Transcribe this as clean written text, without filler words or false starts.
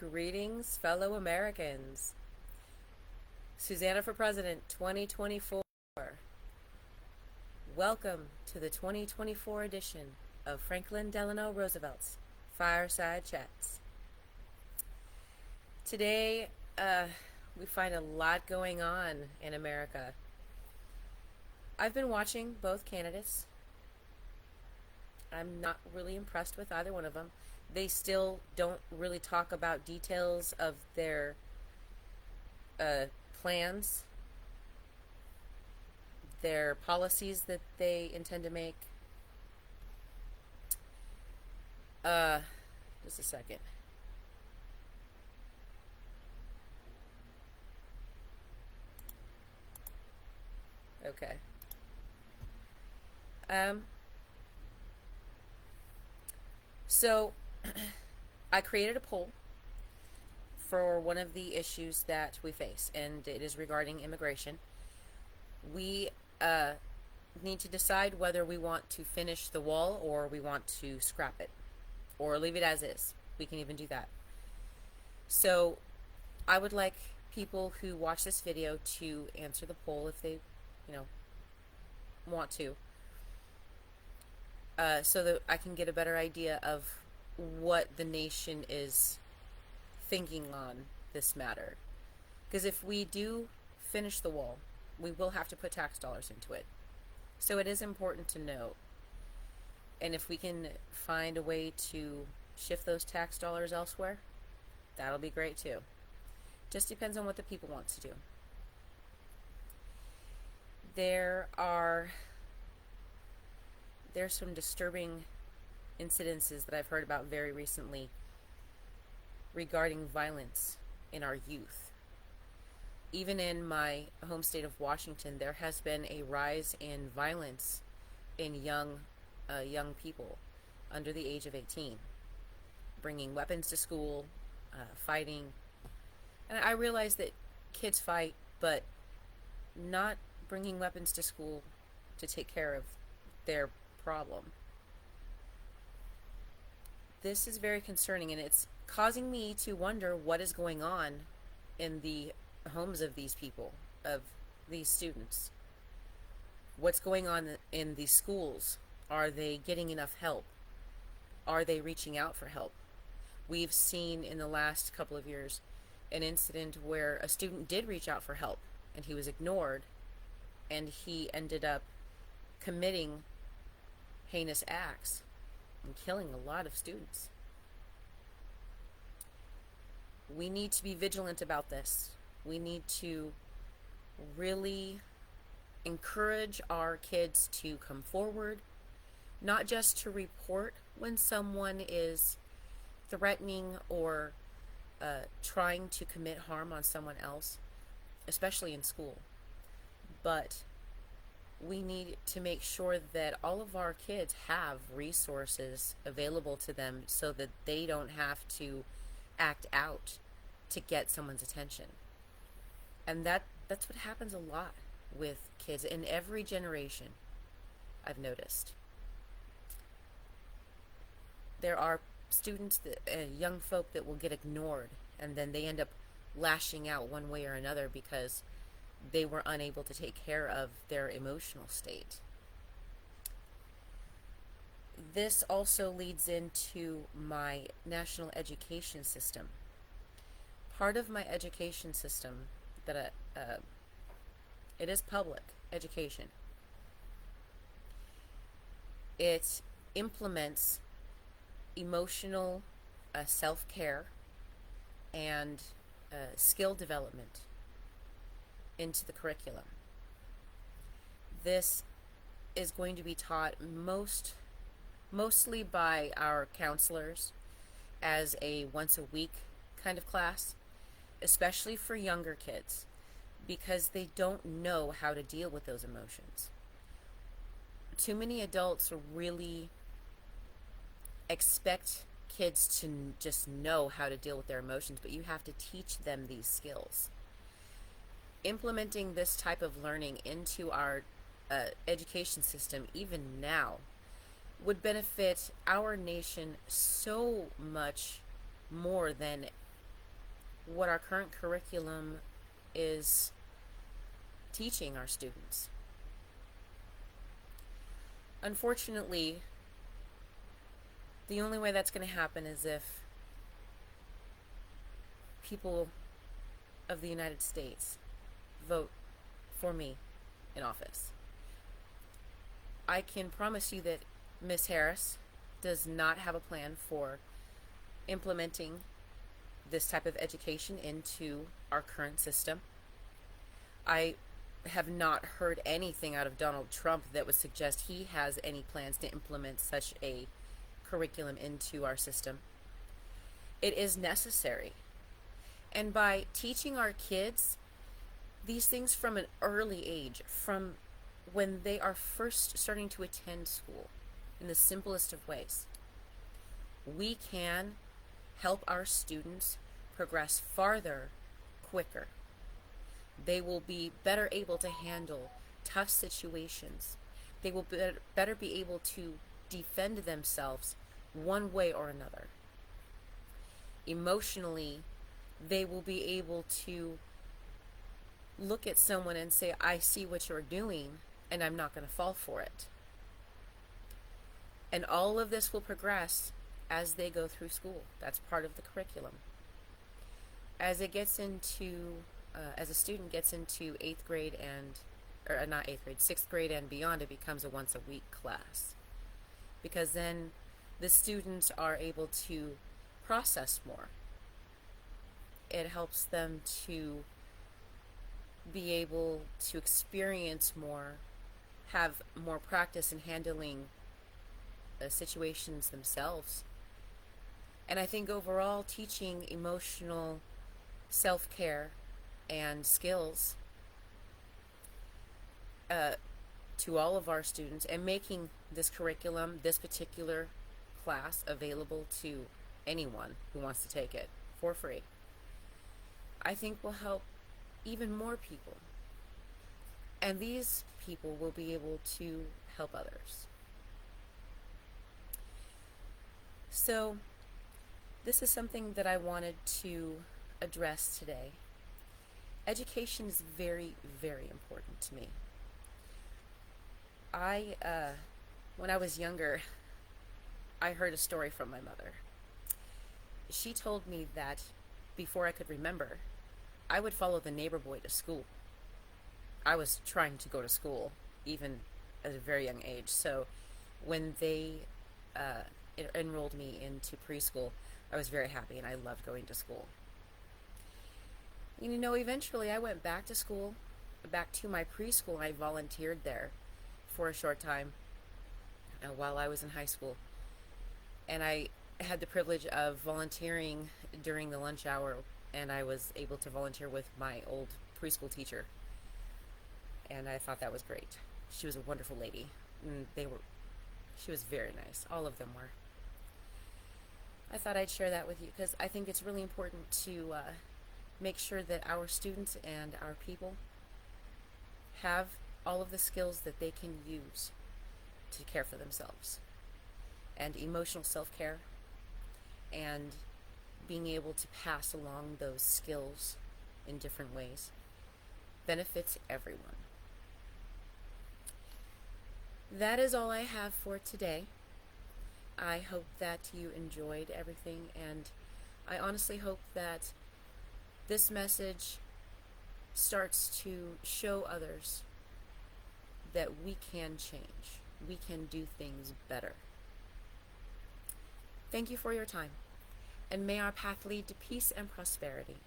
Greetings, fellow Americans. Susanna for President 2024. Welcome to the 2024 edition of Franklin Delano Roosevelt's Fireside Chats. Today, we find a lot going on in America. I've been watching both candidates. I'm not really impressed with either one of them. They still don't really talk about details of their plans, their policies that they intend to make. Just a second. Okay. So I created a poll for one of the issues that we face, and it is regarding immigration. We need to decide whether we want to finish the wall or we want to scrap it or leave it as is. We can even do that. So I would like people who watch this video to answer the poll if they, want to, so that I can get a better idea of what the nation is thinking on this matter. Because if we do finish the wall, we will have to put tax dollars into it. So it is important to note. And if we can find a way to shift those tax dollars elsewhere, that'll be great too. Just depends on what the people want to do. There's some disturbing incidences that I've heard about very recently regarding violence in our youth. Even in my home state of Washington, there has been a rise in violence in young people under the age of 18, bringing weapons to school, fighting. And I realize that kids fight, but not bringing weapons to school to take care of their problem. This is very concerning, and it's causing me to wonder what is going on in the homes of these people, of these students. What's going on in these schools? Are they getting enough help? Are they reaching out for help? We've seen in the last couple of years an incident where a student did reach out for help and he was ignored, and he ended up committing heinous acts and killing a lot of students. We need to be vigilant about this. We need to really encourage our kids to come forward, not just to report when someone is threatening or trying to commit harm on someone else, especially in school, but we need to make sure that all of our kids have resources available to them so that they don't have to act out to get someone's attention. And that's what happens a lot with kids in every generation, I've noticed. There are students, young folk that will get ignored, and then they end up lashing out one way or another because they were unable to take care of their emotional state. This also leads into my national education system. Part of my education system that it is public education. It implements emotional self-care and skill development into the curriculum. This is going to be taught mostly by our counselors as a once a week kind of class, especially for younger kids, because they don't know how to deal with those emotions. Too many adults really expect kids to just know how to deal with their emotions, but you have to teach them these skills. Implementing this type of learning into our education system, even now, would benefit our nation so much more than what our current curriculum is teaching our students. Unfortunately, the only way that's going to happen is if people of the United States vote for me in office. I can promise you that Miss Harris does not have a plan for implementing this type of education into our current system. I have not heard anything out of Donald Trump that would suggest he has any plans to implement such a curriculum into our system. It is necessary. And by teaching our kids these things from an early age, from when they are first starting to attend school, in the simplest of ways, we can help our students progress farther quicker. They will be better able to handle tough situations. They will better be able to defend themselves one way or another. Emotionally, they will be able to look at someone and say, I see what you're doing, and I'm not going to fall for it. And all of this will progress as they go through school. That's part of the curriculum. As it gets into, as a student gets into 8th grade or not 8th grade, 6th grade and beyond, it becomes a once a week class. Because then the students are able to process more. It helps them to be able to experience more, have more practice in handling situations themselves. And I think overall, teaching emotional self-care and skills to all of our students, and making this curriculum, this particular class, available to anyone who wants to take it for free, I think will help even more people. And these people will be able to help others. So, this is something that I wanted to address today. Education is very, very important to me. When I was younger, I heard a story from my mother. She told me that before I could remember, I would follow the neighbor boy to school. I was trying to go to school, even at a very young age. So when they enrolled me into preschool, I was very happy, and I loved going to school. You know, eventually I went back to school, back to my preschool, and I volunteered there for a short time while I was in high school. And I had the privilege of volunteering during the lunch hour, and I was able to volunteer with my old preschool teacher. And I thought that was great. She was a wonderful lady. And she was very nice. All of them were. I thought I'd share that with you because I think it's really important to make sure that our students and our people have all of the skills that they can use to care for themselves. And emotional self-care, and being able to pass along those skills in different ways benefits everyone. That is all I have for today. I hope that you enjoyed everything, and I honestly hope that this message starts to show others that we can change. We can do things better. Thank you for your time, and may our path lead to peace and prosperity.